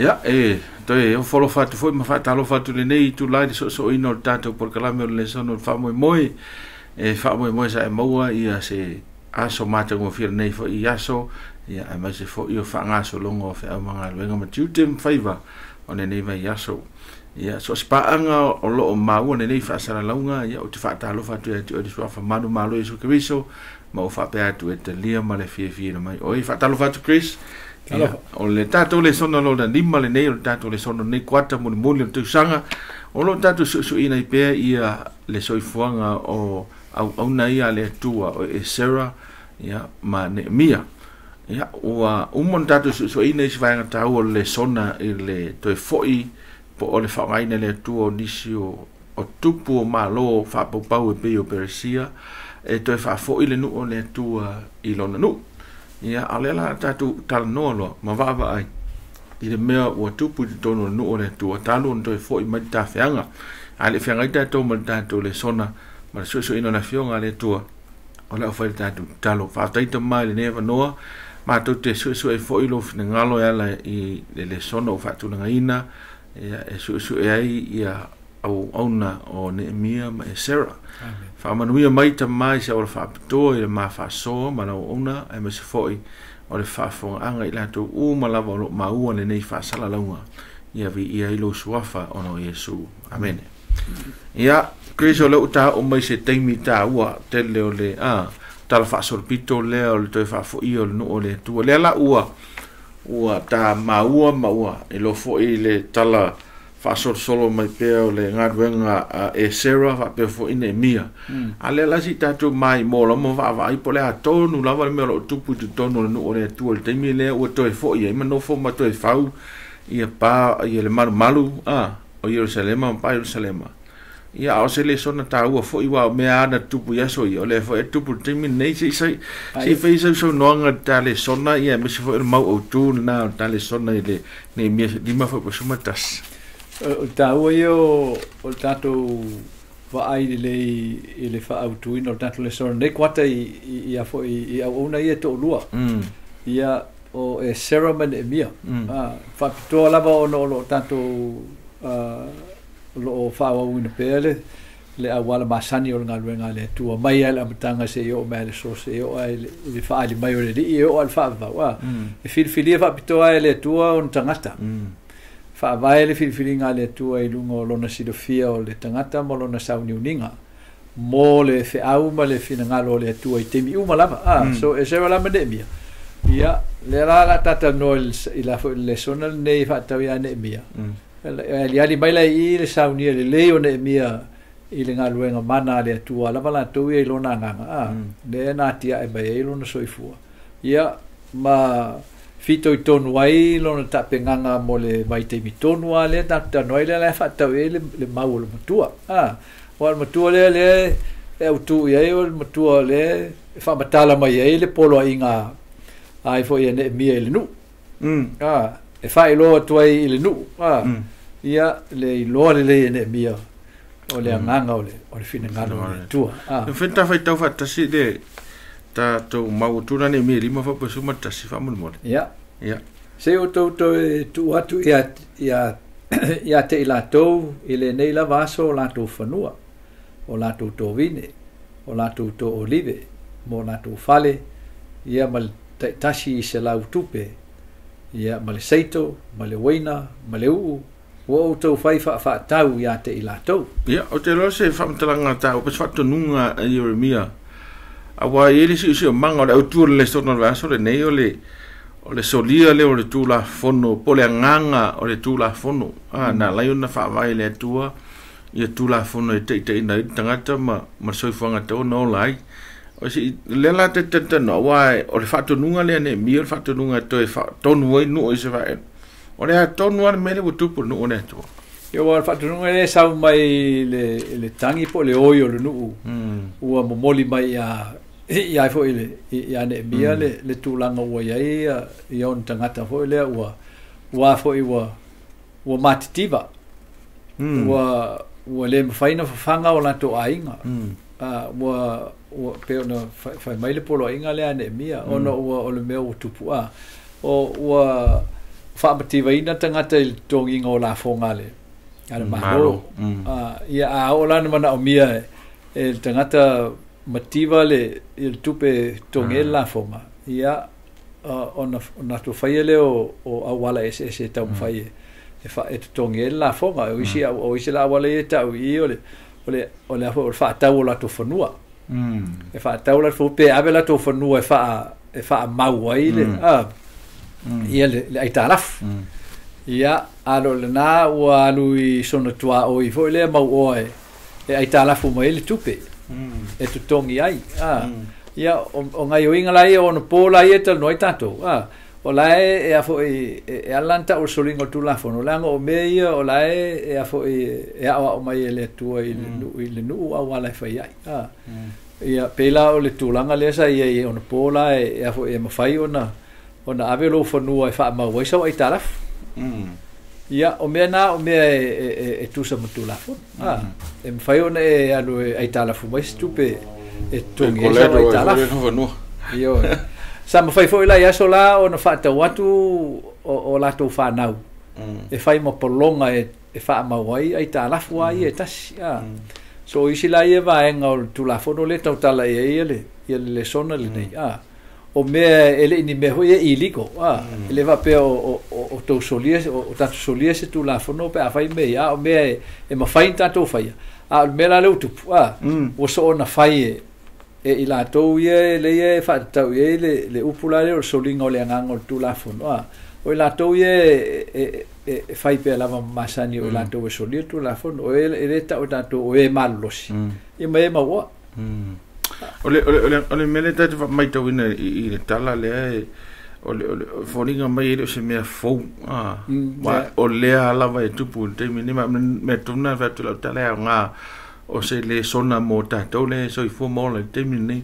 Ya, toi o folo fatu foi ma fatalo fatu le nei tu lai so ino tato por kalame le sono fa moi fa moi sa moa ia se aso mata ngo fir nei fo ia so ia ma se fo io fa ngaso longo fe amanga lenga ma tutem faiva one nei va ia so ia so spaanga o lo mau ne nei fa sala longa ia o te fatalo fatu e o so fa manu malo iso kriso ma o fa pe atu e te lia ma le fie mai o i fatalo fatu Chris. O le tato le sono lo da lima le nei o le tato le sono nei kwata mo le tu sanga o lo tato su ina i pe ia le soifuanga o au na ia le tua o e Sarah ia ma ne mia ia o mon tato su ina i svanga tau o le sona i le toi foi po o le whamaina le tua o nisi o tupu o malo whapopau e pe o Peresia e toi whafoi le nu o le tua i lona nu. Ia alela tatu tal nolo ma vava ai i le mea ua tupu te tono no o le tua talu on toi fo i mai ta feanga ale feanga i tatu ma tatu le sona ma so ino na fionga le tua o le ofai tatu talo fa taita mai le neva noa ma to te so e fo i lo fina ngalo ala i le sona o fatu na ina ia e so e ai ia au ona o Nehemia ma e Sarah. Fa manuia mai ta mai se o fa to e ma fa so ma no ona e me se foi o le fa fo anga i lato u ma lava lo ma u ne nei fa sala launga ia vi ia ilo suafa ono Yesu. Amen. Ia Kristo le uta o mai se taimi ta ua tele o le tala fa sorpito le o le to fa fo i o no o le tu le la ua ta ma ua e lo fo i le tala fa solo mai pe o le ngaduenga e Sarah fa pe fo ine mia ale la si tatu mai mo lo mo va i po le atonu la va me lo tupu tu tono no o le tu le temi le o to e fo i ma no fo ma to e fau ia pa ia le malu o Jerusalema pa Jerusalema ia o se le sona ta ua fo i wa me ana tupu ia so i o le fo e tupu temi nei si fe so no nga ta le sona ia me se fo e mau o tu na ta le sona i le ne mia di ma fo so matas o tāua i o tātou waai i le whaautuina o tātou le sora nei kwata i a fo i au ona i e tō lua ia o e Sarah ma Nehemia whapitoa lava o no tātou lo o whaauina pēle le awala masani o ngā ruenga le tua mai ala amatanga se i o mea le so se i o ai le whaali mai o le li i o al whaavau e whiliwhilia whapitoa e le tua o tangata fa vai le filifilinga le tua i lungo lona silofia o le tangata mo lona sauniuninga mo le feau ma le finangalo le tua i temi uma lava so e se wala Nehemia ia le la tata no i la le sona nei fa tau ia Nehemia ele ali mai la i le saunia le leo Nehemia i le ngaluenga mana le tua lava la tu i lona nganga le na tia e mai lona soifua ia ma fito i tonu ai lona tapenganga mo le mai te mi tonu ale tanu ai le fatau le mau le matua o le matua le e autu i ai o le matua le fa matala mai ai le polo inga ai fo ia Nehemia i le nu e fa i loa tu ai i le nu ia le i loa le Nehemia o le anganga o le finangalo o le tua fenta fai tau fatasi le ta to mau tuna ne mi lima fa pesu mata si fa mo ya se o to tu atu ya te ila to ile nei la vaso la to fanua o la to vine o la to olive mo la to fale ia mal tashi se la utupe ia mal seito mal weina mal u o to fai fa tau ya te ila to ya o te lo se fa mtalanga ta o pe fa to nunga Jeremia awa ele si manga o tu le sono vaso le nei o le solia le o le tu la fono pole nganga o le tu la fono na la una fa vai le tua ia tu la fono e te na tangata ma soi fanga to no lai o si le la te no wai o le fatu nunga le ne mi o fatu nunga to e fa tonu ai no se va o le tonu ar mele o tu no ne to yo wa fatu nunga le sa mai le tangi po le oio le nu ua momoli mai ia fo ile ia Nehemia le tulanga ua ia on tangata fo ile ua fo ua matitiva ua le faina fanga o la to ainga ua pe ona fa mai le polo ainga le Nehemia ona ua o le meu tupu ua whaamativa ina tangata i tongi ngō la whonga le. Ana malo. Ia a o lana mana o mia e tangata mativa le i tupe tongi la whonga. Ia ona tu whaia le o awala ese tau mwhaia. E tongi la whonga. O isi la awala e tau i o le whaatau o la tu whanua. E whaatau la tu pe awe la tu whanua e wha maua i le. Ia le aitalafu. Ia alo le nā ua alu i sona tua o i fo le mau oe e aitalafu mai le tupe. E tu tongi ai. Ia o ngai o inga lai o no pōla i e tal noi tato. O lai e a fo e alanta o solingo tu lafo. O lango o me ia o lai e a fo e awa o mai e le tua i le nuu a wala e whai ai. Ia pela o le tūlanga le sa ia i o no pōla e a fo e mawhai o na ave lo whanua e wha mau waisau ai talafu. Ia o mea nā o mea e tusa matu lafo. E mwhai ona e anu e ai talafu mai stupe e tungi e sa ai talafu. Ia o. Sa mawhai fo ila i aso la o na whaatau atu o lato whanau. E whai ma polonga e wha mau ai talafu ai e tasi. So isi la ia vaenga o tu lafo no le tau tala ia le sona le nei. O mea ele ini me hoi e iliko ele va pe o to solie o tatu solie se tu la fono pe afai me o mea e mafai tatu fai o mea le utu o so na fai e ila to ye le ye fa tau ye le upula le o solinga o le ngango tu la fono o ila to ye e fai pe lava masani o ila to e solie tu la fono o ele ta o tatu o e malos e me ma wa Ole mele tatu mai tau ina i le tala lea ole whoringa mai ele o se mea fou o lea alawa e tupu teimi ni me tuna whatu lau tala ea ngā o se le sona mō tātou le so i fua mola teimi ni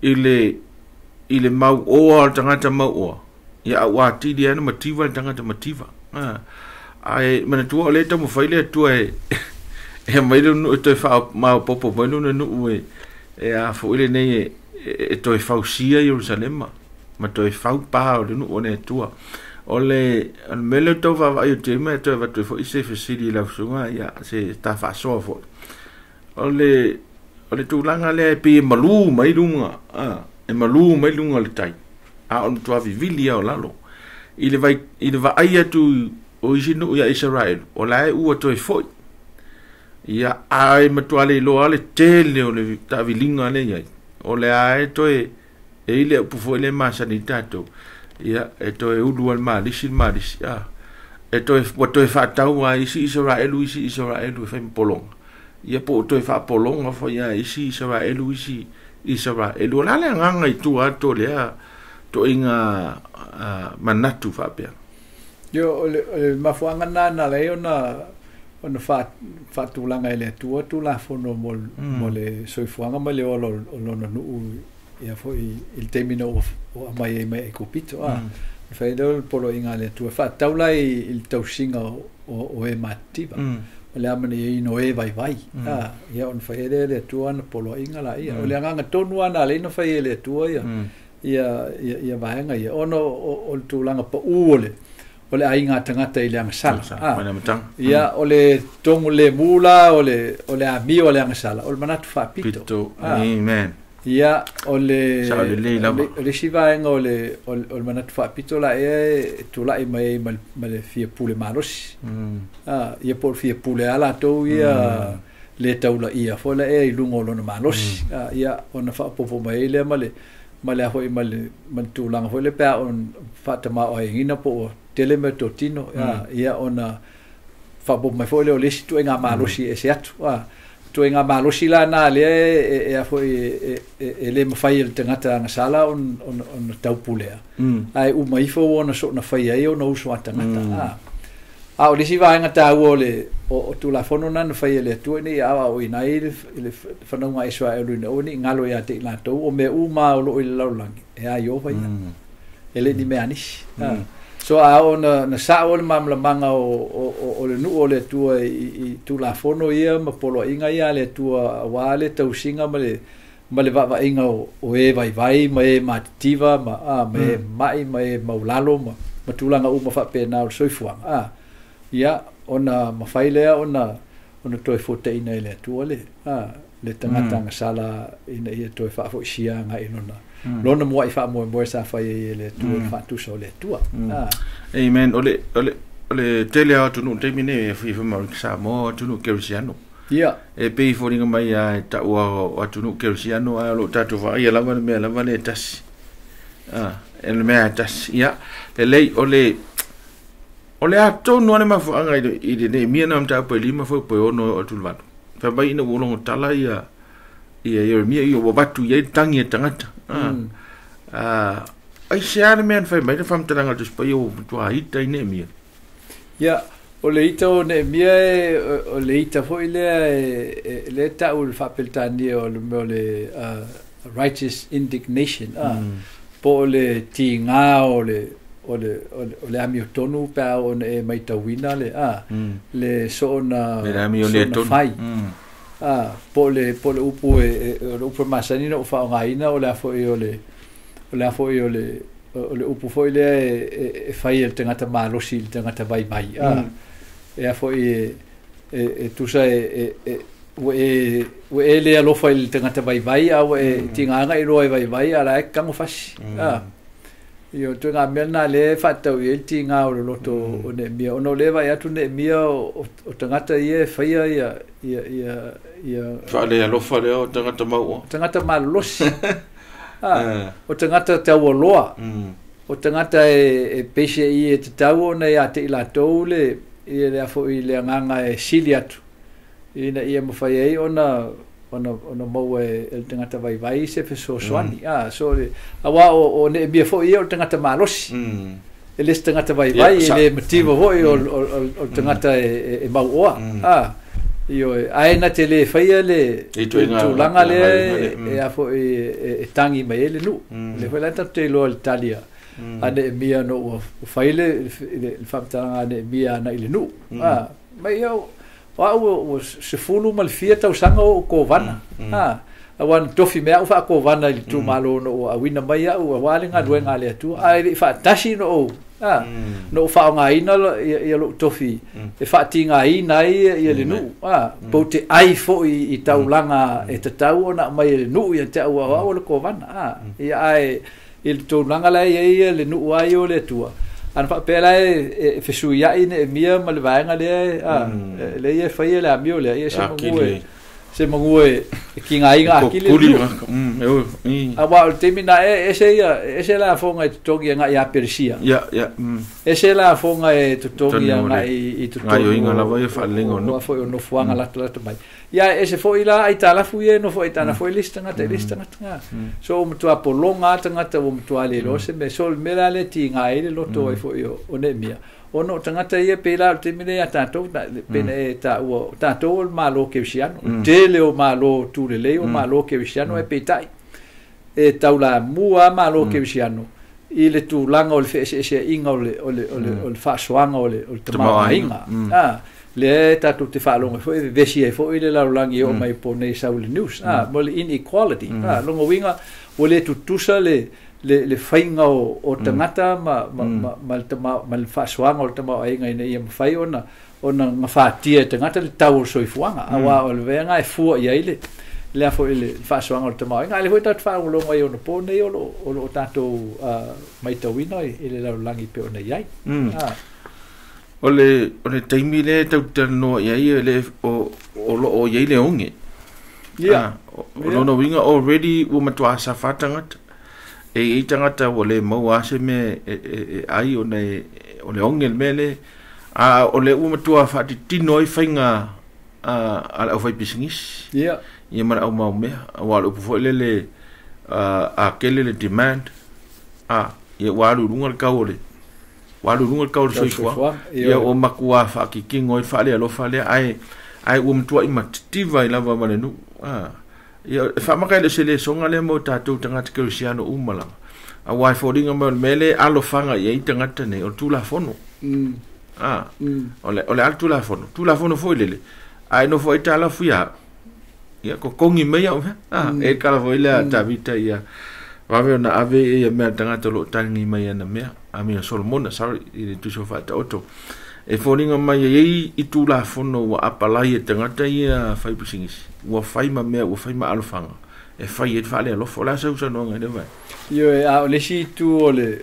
i le mau oa tangata mau oa ia au a tiri ana mativa tangata mativa ai mana tua o le tamu whaile tua e mailu nu e toi wha mau popo mailu na nu e a fuile nei e toi fausia Jerusalema ma toi fau pa o no one tua ole mele to va ai te me to va to fo ise fesili la sunga ya se ta fa so fo ole tu langa le pi malu mai lunga e malu mai lunga le tai a on to vivilia o lalo ile va ai tu o isi no ya Israel o la u to fo ia ai matuale lo ale tele o le tavilinga le ia o le ai to e ile pu fo le masanitato ia e to e ulu al malisi e to e fa tau ai isi Israel fe polong ia po to e fa polong fo ia isi Israel o la le nganga tu ato le to inga manatu fa pe yo le mafuanga na le ona fa tulanga ele tu la fono mo le soifuanga ma le o no nu ia foi il termino o mai e copito fa do polo inga le tu fa taula il tausinga o e mativa le amani no e vai ia on fa le tu an polo inga la ia o le anga tonu ana le no fa le tu ia vaenga ia ono o tulanga pa ole ainga tangata i le angasala ia ole tongu le mula ole ami ole angasala ole manatu whapito amen ia ole sivaenga ole manatu whapito la e tula i mai le fia pule malosi ia por fia pule ala tou ia le taula ia fo le e lungo lona malosi ia ona whapopo mai le male a hoi male tūlanga hoi le pēr on whatama o ingina po tele me to tino ia ona whapo mai hoi leo lesi tu ngā mālosi e se atu tu ngā mālosi la nā lea e a hoi e le mawhai el tangata anga sala on taupulea ai umaifo ona so na whai ai ona uso a tangata o lesi vaenga tāu o tu la fono nan fai le tu ni a o inai le whanaunga Israel ina o ni ngalo ia te la tau o me uma o lo i laulangi e a yo vai ele ni me anis so a o na sa o mamla manga o le nu o le tu i tu la fono ia ma polo inga ia le tu wa le tau singa ma le va inga o e vai ma e mativa ma me mai ma e maulalo ma matulanga uma fa pe na soifuanga ia ona mafailea ona toi fote ina ile tuole le tangata sala ina ia toi fa fo sianga inona lona mo i fa mo sa fa ile tu fa tu so le tua amen ole tele atu no termine fi ma sa mo tu no kersiano ia e pe fo ringa mai a ta wa atu no kersiano a lo tatu va ia lava me lava le tas el me tas ia le ole ato no ne ma fo anga i de mi na mta pe lima fo pe ono atu va fa bai no lo tala ia mi ia o batu ia tangi tangata ai share men fa mai fam tanga dus pa yo tu ai tai ne mi ia o le ita o ne mi o le ita fo le ta ul fa peltani o le righteous indignation po le tinga o le ami tonu pa o ne mai tawina le so na le ami o le tonu po le upu masani no fa ngaina o le fo le upu foi le fai el tengata malosi el tengata vai e fo tu sai we le alo fai el tengata vai a we tinga ngai roi vai ala e kango fasi io tu nga melna le fatta el tinga o loto o ne mia ono le vai atu ne mia o tengata ie fai ia fa le alo fa le o tengata malosi o tangata te awoloa o tangata e pese i te tau ona ia te ila toule i le afo i le nganga e sili atu ina ia mawhai ei ona mau e tangata vai se feso soani so le awa o ne bia fo i o tangata malosi e le tangata vai e le motivo hoi o tangata e mau oa io aina te le faia le tu langa le e afo e tangi mai le nu le foi la te lo Italia ane mia no faile le famtanga ane mia na ile nu mai eu o se fulu mal fieta o sanga o kovana awan tofi mea ufa kovana le tu malo no awina mai o walinga duenga le tu ai fa tashi no no fa nga ina ia lo tofi e fa tinga ina ia le nu po te ai fo i taulanga e te tau ona mai le nu ia te ua o le kovana ia ai il taulanga la ia le nu ai o le tua an fa pela e fesu ia ina mia mal vaenga le ia fa ia la mio le ia se mangue ki nga inga akile awa temina ese la fonga e togi nga ia persia ese la fonga e togi nga i nga yo inga la vai fa lengo no foi no fuanga la mai ia ese foi la ai tala fuie no foi tana foi lista nga so mtu apolonga tanga o mtu ale lo se me sol mera le ti nga ile lo to foi o ne mia ono tangata ia pela te mine ata to pene ta o tato o malo ke siano tele o malo tu le o malo ke siano e petai e taula mua malo ke siano ile tu langa o le se inga o le fa swanga o le tama inga le tatu te fa longa foi vesi e foi le la langi o mai pone sa o le news mo le inequality longa winga o le tutusa le fainga o tangata mal fa swanga o tama ainga ina ia fai ona mafatia tangata le tau soifuanga awa o le venga e fu ia ile le fo ile fa swanga o tama ainga le foi tat fa o longa o no pone o tato mai tawina ile la langi pe ona ia ole taimi le tau tano ia le o ia le onge o no winga already o matwa sa fatangata e tangata ole mau ase me ai ole ongel mele ole uma tua fa tino i fainga o fai business ia mara au mau me walo fo le kele le demand ia walu rungal kaole so fo ia o makua fa ki kingo i fa le lo fa le ai tua i mativa i lava male nu ia fa makai le sele songa le mo tatu tangata kersiano umala a wai fodinga mele alo fanga ia tangata ne o tula fono ole al tula fono foi lele ai no foi tala fuia ia ko kongi me ia e kala foi le tavita ia va ver na ave ia me tangata lo tangi mai na me Amir Solomon sorry I tu so fa auto e foninga mai I tu la fono wa apalai e tangata ia fai pusingis wa fai ma me wa fai ma alfanga e fai e fale lo fola sa usa no ngade vai io a le si tu ole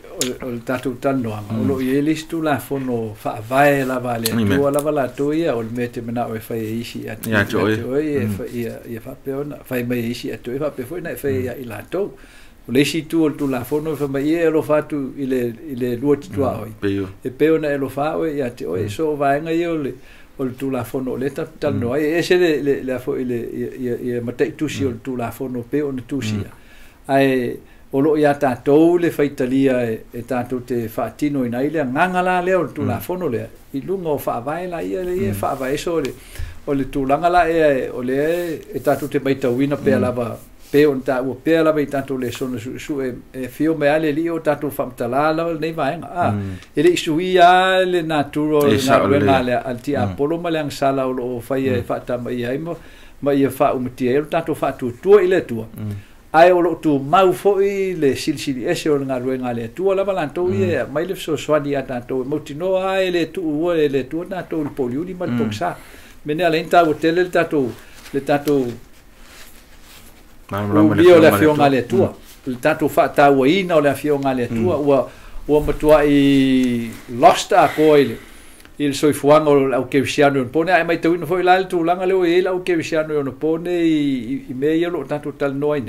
tatu tano o lo ye le tu la fono fa vai la vale tu la vala tu ia o mete mena o fai isi at ya to e fa pe ona fai mai isi at e fa pe foi na fai ia ila to le si tu la fono fa mai e lo fa tu ile luoti tu ai e pe ona e lo fa o ia te o so vai nga io le o tu la fono le tano e se le fo ile mate tu si o tu la fono pe ona tu si ai o lo ia tātou le faitalia e tātou te whaatino I nei lea ngangala lea o le tūlafono lea I lunga o whaavae la ia le ia whaavae so o le tūlanga la o le e tātou te maitauina pēa lava pēa o ta ua pēa lava I tātou le sona su e whio mea le li o tātou whamtala lava nei vaenga e le isui a le naturo ngā ruenga lea al ti apolo ma leang sala o lo whai e whaatama I haima ma ia whaumutia e o tātou whaatutua I le tua ai o lo tu mau foi le silsili ese o nga ruenga le tu la balanto ia mai le so swadi ata to motino ai le tu le tu na to il poliuli mal poksa mene alenta o tele tato le tato o le fionga le tu le tato fa ta o ina o le fionga le tu o matua I lost a coil il soi fuang o ke visiano pone ai mai tu no foi la tu langa le o ke visiano no pone I me lo tanto tal no ai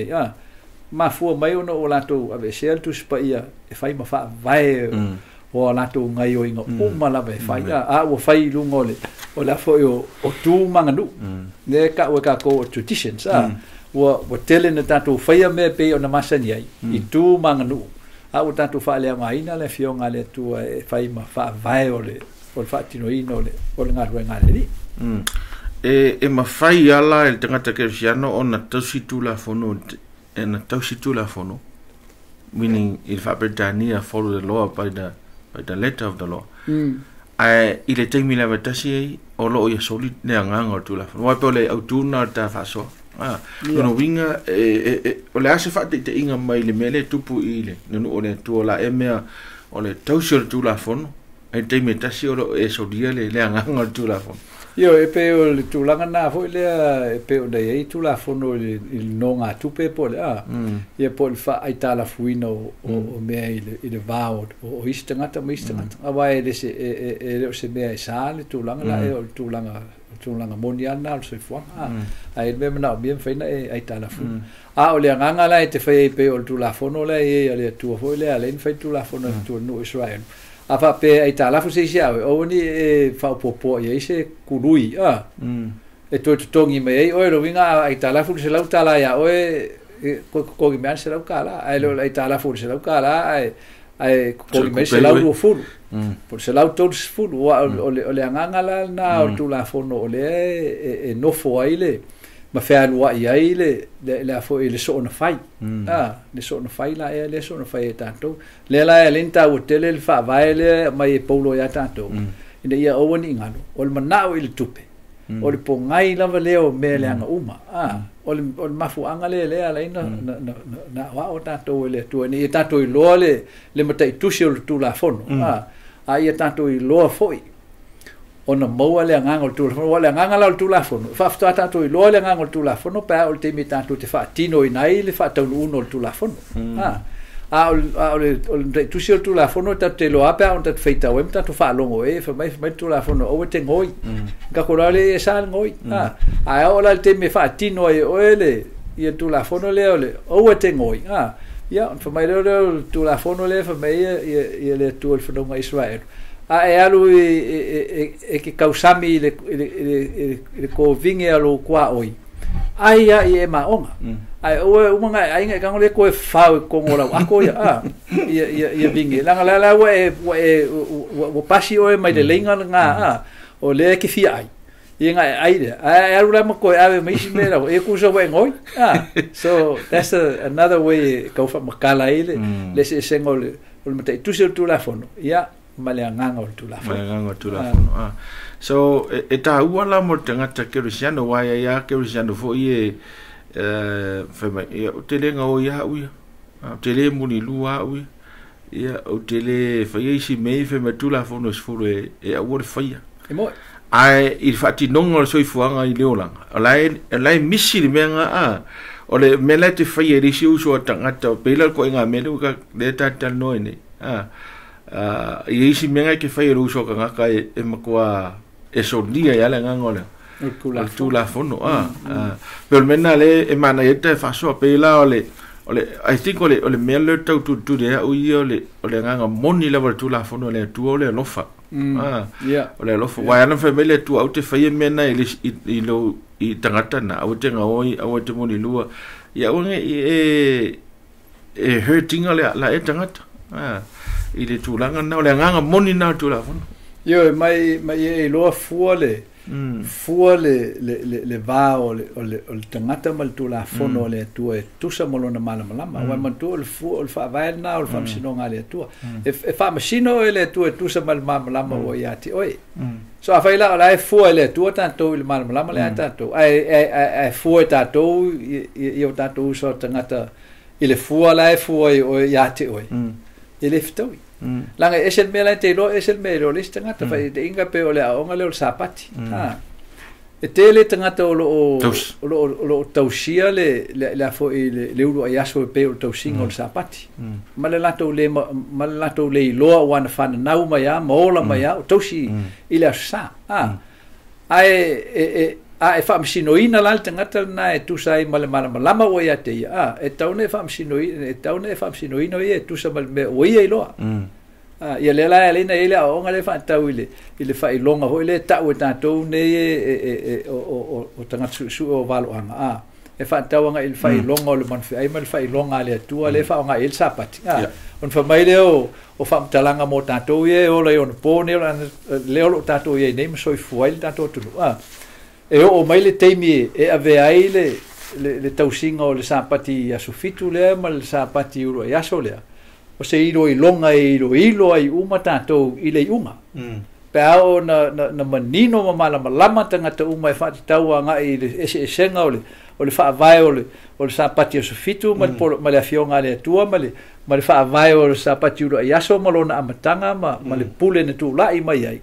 ma fu mai ono o lato ave sel tu spaia e fai ma fa vai o lato ngai o inga o mala vai fai a o fai lungole o la foi o tu manganu ne ka o ka ko traditions o tele na tanto fai me pe o na masani ai I tu manganu a o tanto fa le mai na le fionga le tu e fai ma fa vai o le o fatino ino le o nga ruenga le ni e ma fai ala il tangata kersiano ona tausitu la fono e na tausitu la fono meaning il fa Britannia follow the law by the letter of the law ai ile te mi la vetasi o lo ia soli ne nganga tu la fono wa pole autuna ta faso no winga o le ase fa te inga mai le mele tupu ile no o le tu la emea o le tausitu tu la fono e te metasi o e solia le nganga tu la fono io e pe o le tūlanga nā foi lea e pe o nei e tūlafono il no ngā tupe po le ia po le wha ai tāla fuina o mea I le vāo o istangata ma istangata awa e le se mea e sā le tūlanga la e o le tūlanga moni ana o le soifuanga a e mea mana o mea mwhaina e ai tāla fuina a o le anganga la e te whai e pe o le tūlafono la e a le tua foi lea le whai tūlafono tua no Israel a fa pe ai ta la fu se sia o ni e fa popo ye se kului e to tongi me o ro vinga ai ta la fu se la ta ya o ko ki me se la kala ai lo ai ta la fu se la kala ai ko ki me se la u fu por se la to fu o le anga la na o tu la fu no le e no fo ai le ma fe alua I ai le fo le so na fai le so na fai la le so na fai tanto le la lenta o tele le fa vai le mai polo ya tanto ina ia o ni ngalo o le manao il tupe o le pongai la vale o me le anga uma o le mafu anga le ala ina na wa o tanto le tu ni tanto I lo le matai tu se tu la fono a ia tanto I lo foi ona moa le nganga o tulafono le nganga la o tulafono fa fta tanto I lo le nganga o tulafono pa o te mi tanto te fa tino I nai le fa tau uno o tulafono o le tu se o tulafono ta te lo apa on ta feita o mta to fa longo e fa mai tulafono o te ngoi ka ko le sa ngoi a o la te mi fa tino o le ia tulafono le o te ngoi ia fa mai le tulafono le fa mai ia le tu o fono Israel e alu e ke kausami le ko vinge alu kwa oi ai e maonga ai o manga ai nga ngole ko fa ko ngola ako ia vinge la o pasi o mai de lenga nga o le ke fi ai ia nga ai de ai alu la mo ko ave mai simera e ku so we ngoi so that's another way ko fa makala ile le se sengole o mate tu se tu la fono ia male nganga o tulafono so e ta uala mo tangata kerisiano wa ya kerisiano fo ie fema o telenga o ya uia tele muni lua uia ia o tele fai si me fe matula fono sfuru e o fai mo ai il fatti non o soi fuanga i leolanga lai misi le menga a o le mele te fai e risi uso tangata pela ko inga mele ka le tata no ne i isi menga ke fai uso ka ngaka e makua e so dia ya le ngangole tu la fono pero mena le e mana e te fa so pela ole I think ole mele tau tu de o ole nganga moni level tu la fono le tu ole lofa ole lofa wa ana family tu au te fai mena i lo i tangata na au te ngoi au te moni lua ia onge e hurting ole la e tangata i le tu langa na ole nganga moni na tu la fono yo mai e lo fuole le va o le tangata mal tu la fono le tu e tu sa molona malama wa man tu le fu o fa vai na o fa msino ngale tu e fa msino le tu e tu sa malama o ya ti oi so a faila la e fu le tu tanto il malama le tanto ai fu tanto io tanto so tangata ile fu la e fu o ya ti oi ile ftoi langa esel mela te lo esel melo le tangata fa de inga pe ole o ngale o sapati e tele tangata o tausia le fo le ulo ayaso pe o tausinga o sapati malalato le loa wana fana nau mai a mola mai a tausi ile sa e fa msinoina la tangata na e tu sai malama o ia te e taune fa msinoina e tu sa mal me o ia loa ia le la ele na ele o ngale fa tau ile fa ilonga ho ile tau ta to ne o tanga su o valo anga e fa tau nga il fa ilonga o le man fa mal fa ilonga le tu le fa nga il sapati on fa mai le o fa talanga mo ta to ye o le on pone le o ta to ye nem so fuel ta to tu e o mai le teimi e ave ai le tausinga o le sapati ya sufitu le mal sapati uro ya solea o se ilo i longa ilo ai uma tātou i le unga. Pe ao na manino malama tangata uma e whati taua nga i le esenga o le whaavai o le sapati o sufitu ma le awhionga le atua ma le whaavai o le sapati uro ai aso ma lona amatanga ma le pule na tu lai mai ai.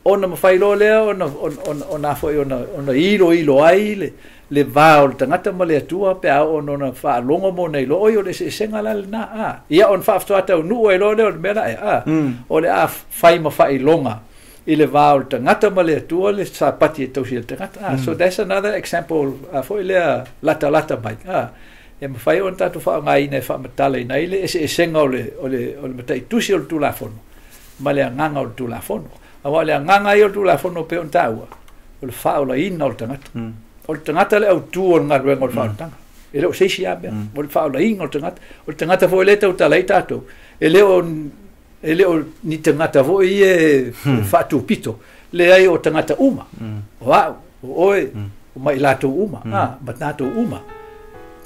Ona mawhailo lea ona fo ona ilo ai le va o tangata ma le atua pe a ona whaalonga mo nei lo o le senga la na ia on whaaftoata o nu e lo le mena o le a whai ma whailonga i le va o tangata ma le atua le sapati e tausi le tangata so that's another example fo le lata mai e ma whai on tatu whaangai nei whaamatale nei le senga o le matai tusi o le tulafono ma le nganga o le tulafono awa le nganga i o le tulafono pe on taua o le whaola ina o le tangata o le tangata le au tu o ngā ruenga o le whaotanga. E leo seisi abea, o le whaola inga o le tangata fo e le tau talai tātou. E leo ni tangata fo i e whaatu pito. Le ai o tangata uma. Wau, oe, o mai lātou uma. Ma tātou uma.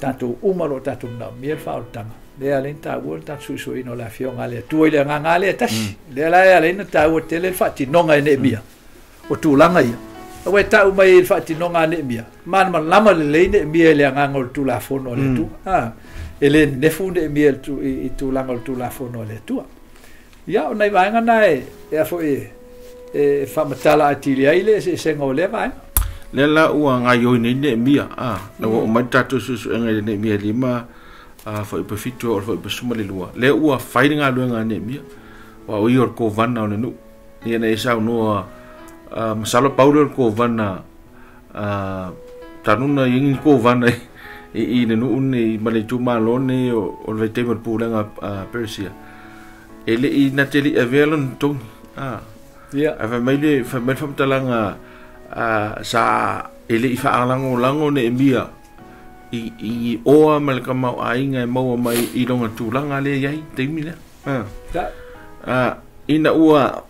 Tātou uma lo tātou mnau, mia le whaotanga. Le alen tāua le tātou sui no la fionga le. Tua i le nganga le tasi. Le alai alena tāua te le whaati nonga e ne mia. O tūlanga ia. Awe tau mai il fati nonga ne mia. Man lama le leine mia le ngangol tu la fono le tu. Ele ne funde mia tu i tu langol tu la fono le tu. Ya ona vai ngana e fo e fa matala atili ai se sengo le vai. Le la ua nga yo ne mia na o mai tatu su ne mia lima fo i perfito o fo i suma le lua. Le ua fighting a luenga ne mia. Wa o yor ko vana o nu. Ni na isa no masalo paulo ko vana tanuna yin ko vana i ne nu ne male tu malone o le tema pulanga Persia ele i na tele avelon tong ava mele fa me fam talanga sa ele i fa lango ne mia i o mal kama ainga mo mai i longa tulanga le yai temile ina ua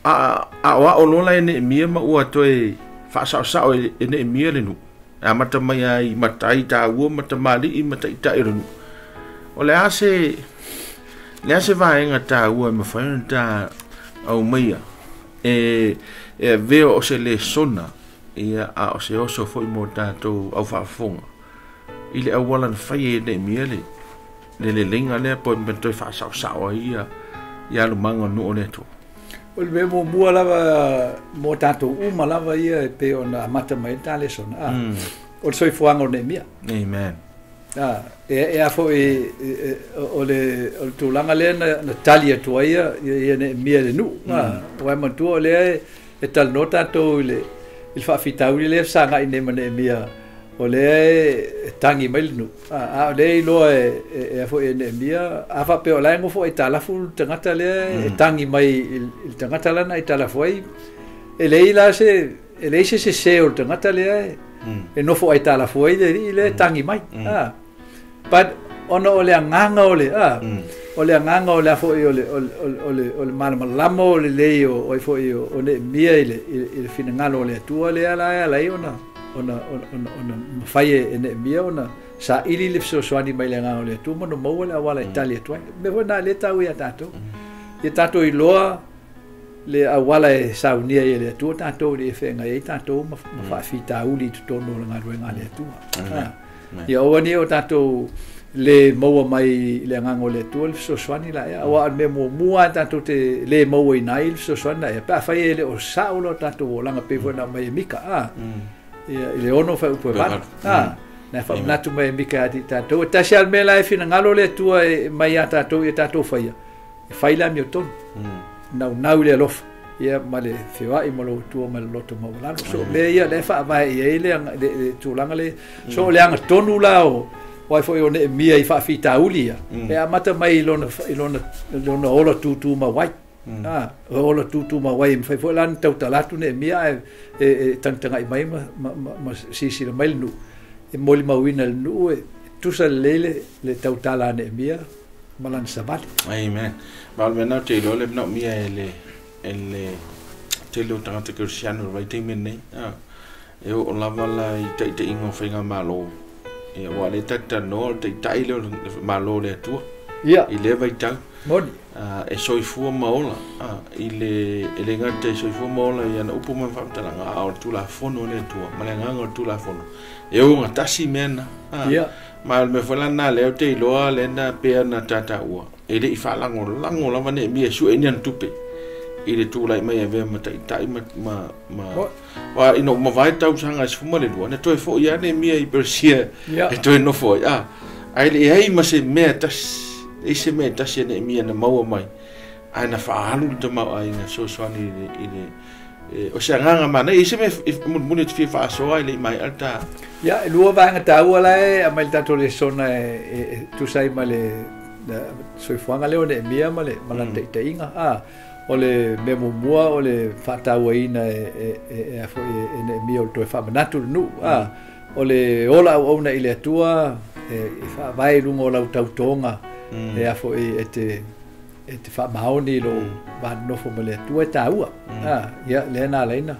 wa olola ne mia ma ua toe fa sa ne mia le nu a mata mai ai matai ta ua mata mali i mata ita iru o le ase vai nga ta ua ma fa ta au mai e veo o se le sona ia a o se oso foi mo ta to au fa fonga ile awala na fa ne mia le lenga le po me toe fa sa ia ia lu mango no ole to o le mo mua lava mo tato uma lava ia pe ona mata mai tale sona o le soifuanga o ne mia amen e a fo o le tulanga le na talia toia ia ne mia le nu wa ma tu le e tal nota to le il fa fitau le sanga ine mane mia o le tangi mai nu le lo e fo e ne mia a fa pe o la ngo fo e tala fu tangata le tangi mai il tangata lana e tala foi e le ila se o tangata le e no fo e tala foi le tangi mai but ono ole nganga ole ole nganga ole fo ole malamo le o fo o le mia ile finangalo ole tu ole ala ona faie ene mia ona sa ili le so swani mai le nganga ole tu mo no mo le wala Italia tu me vona le tau ia tato i loa le awala e saunia ile tu tato le fenga e tato ma fa fita uli tu tono le ngalo le tu ia oni o tato le maua mai le ngango le tu le so swani la ia wa me mo mua tato te le maua inai so swani ia pa fa ile o saulo tato langa pe vona mai mika ia ile ono fa upo va na fa natu mai mika ati tato ta shal me la fina ngalo le tu mai tato e tato fa ia fa ila mi ton na le lof ia male fewa i molo tu mal loto mo la so me ia le fa vai ile tu langa le so le anga tonu la o fo yo ne mia I fa fita ulia e amata mai lona ola tu ma wai ola tu ma wai me fo lan tau talatu ne mia e tanga I mai ma si mai nu e moli ma wina nu e tu sa le tau tala ne mia malan sabat amen ma me na te lo le no mia ele te lo tanga te cristiano vai te mene e o lava la te ingo fenga malo e wa le tata no te tailo malo le tu I le vai tau moni e soifua maola ile ngate soifua maola ia na upu ma fatalanga a tu la fono le tu ma le nganga tu la fono e o ngatasi mena ma me fola na le te loa le na pe na tata ua e le I fa lango lava ne mi su enian tupe ile tu lai mai ave ma tai ma wa ino ma vai tau sanga se fuma le lua na toi fo ia ne mi I persia e toi no fo ai le ai ma se metas ese metas ne mi na mau mai ai na fa halu te mau ai na so swani ile o se nganga ma nei ese me mun te fa so ai le mai alta ya lua va nga tau ala e mai tato le sona tu sai male so fuanga le ne mi male malante te inga ole me mua ole fatauina e foi ne mi o to fa manatu nu ole ola ona ile tua e fa vai lungo la tautonga e foi e te fa maoni lo va no fo mele tua taua ia lena lena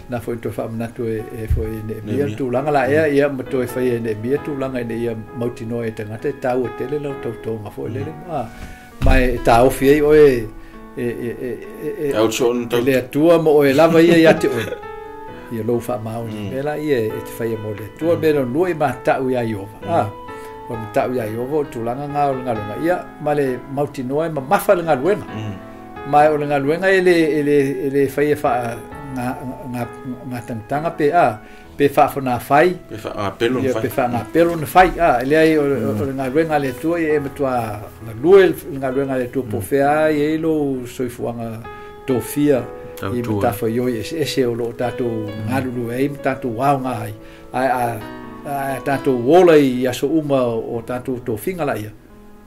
na foi to fa manatu e foi ne mi tu langa la ia mo to fa ne mi tu langa ne ia mautino e tanga tau tele la tautonga foi le mai tau fie oe le tua mo e lava ia te o ia lo fa mau ela ia e te fai mo le tua belo lui ma ta u ia iova o ta u ia iova tu langa nga ia male mautinoa ma mafa nga luenga mai o nga luenga ele fai fa nga tanga pe fa fona fai pe fa pelo fai pe fa na pelo na fai ele ai o nga luenga le tua e metua na luel nga luenga le tua po fea e lo soifuanga tofia I mta fa yo ese o lo tato ngalulu e tato wa ngai ai tato wola I aso uma o tato tofinga la ia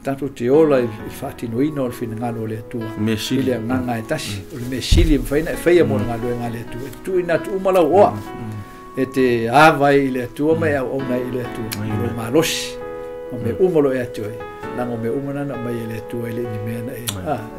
tato te ola I fatino ino o fina ngalo le tua ile nganga e tasi o me sili fai mo ngalo ngale tu ina tu uma la o e te avai le tua mai o na ile tu ma losi o me umolo e tu lango me umana na mai le tu ele ni mena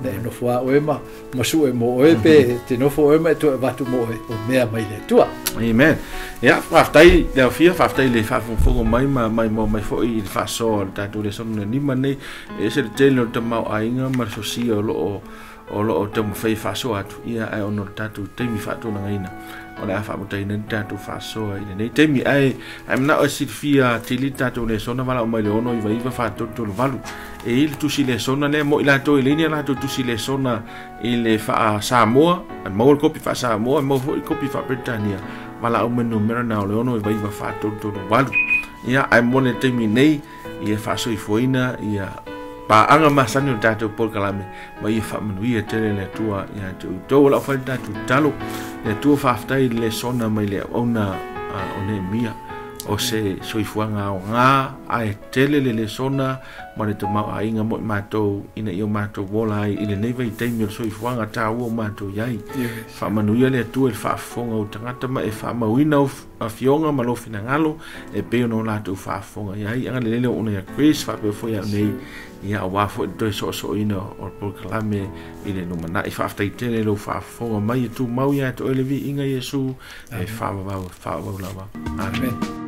ne no fua o ema masu e mo e pe te no fo ema tu batu mo o me mai le tu amen ya faftai le fia faftai le fa fo mai mai fo I fa so ta tu le son ni mane e se te no te mau ainga ma so si o lo te mo fai fa so atu ia ai ono tatu te mi fa tu na ina o le afa mutai na tatu faso i nei temi ai na o sifia tili tatu le sona mala o mai le ono i vai fa to valu e il tu si le sona le mo ila to ile la tu si le sona ile fa Samoa mo kopi fa Samoa mo kopi fa Britania mala o meno mera na le ono i vai fa to valu ia ai mo le temi nei ia fa so i foina ia pa anga masani o tatu por kalame ma ia fa manuia tele le tua ia tu la fa tatu talo le tua fa aftai le sona mai le ona one mia o se soifuanga o nga ai tele le sona ma le toma ainga mo mato ina io mato bola i le neva i temi o soifuanga ta o mato yai fa manuia le tua fa fonga o tangata ma e fa mawina a fionga ma lo finangalo e pe no la tu fa fonga yai anga le ona ya Chris fa pe foi nei ia wa fo do so ina o por kalame i le no mana i fa aftai tele lo fa fonga mai tu mau ya to elevi inga Yesu e fa lava amen.